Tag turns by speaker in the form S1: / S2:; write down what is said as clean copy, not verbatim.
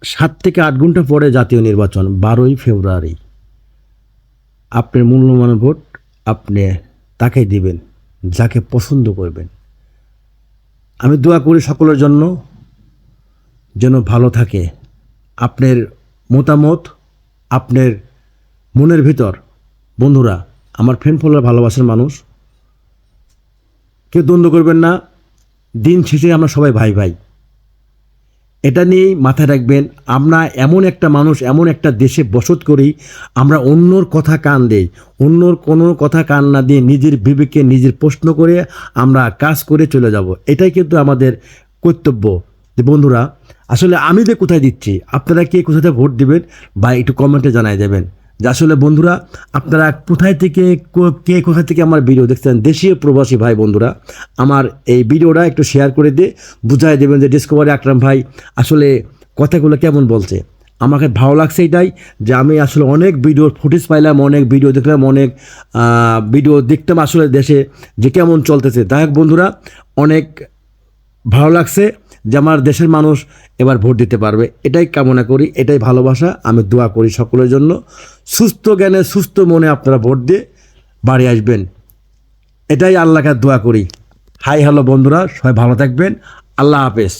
S1: 7 থেকে 8 ঘন্টা পরে জাতীয় নির্বাচন 12ই ফেব্রুয়ারি। আপনার মূল্যবান ভোট আপনি তাকে দিবেন যাকে পছন্দ করবেন। আমি দোয়া করি সকলের জন্য যেন ভালো থাকে। আপনার মতামত আপনার মনের ভিতর, বন্ধুরা, আমার ফ্রেন্ড ফলোয়ার ভালোবাসার মানুষ, কেউ দ্বন্দ্ব করবেন না। দিন শেষে আমরা সবাই ভাই ভাই, এটা নিয়েই মাথায় রাখবেন। আমরা এমন একটা মানুষ, এমন একটা দেশে বসত করি, আমরা অন্যর কথা কান দেই। অন্যর কোনো কথা কান না দিয়ে নিজের বিবেকে নিজের প্রশ্ন করে আমরা কাজ করে চলে যাব। এটাই কিন্তু আমাদের কর্তব্য। যে বন্ধুরা, আসলে আমি যে কোথায় দিচ্ছি, আপনারা কে কোথায় ভোট দিবেন বা একটু কমেন্টে জানাই দেবেন। যে আসলে বন্ধুরা, আপনারা কোথায় থেকে কে কোথা থেকে আমার ভিডিও দেখছেন, দেশীয় প্রবাসী ভাই বন্ধুরা, আমার এই ভিডিওটা একটু শেয়ার করে দিয়ে বুঝাই দেবেন যে ডিসকভারি আকরাম ভাই আসলে কথাগুলো কেমন বলছে। আমাকে ভালো লাগছে এটাই যে আমি আসলে অনেক ভিডিওর ফুটেজ পাইলাম, অনেক ভিডিও দেখলাম, অনেক ভিডিও দেখতাম আসলে দেশে যে কেমন চলতেছে। যাই হোক বন্ধুরা, অনেক ভালো লাগছে যে আমার দেশের মানুষ এবার ভোট দিতে পারবে। এটাই কামনা করি, এটাই ভালোবাসা। আমি দোয়া করি সকলের জন্য সুস্থ জ্ঞানে সুস্থ মনে আপনারা ভোট দিয়ে বাড়ি আসবেন, এটাই আল্লাহকে দোয়া করি। হাই হ্যালো বন্ধুরা, সবাই ভালো থাকবেন। আল্লাহ হাফেজ।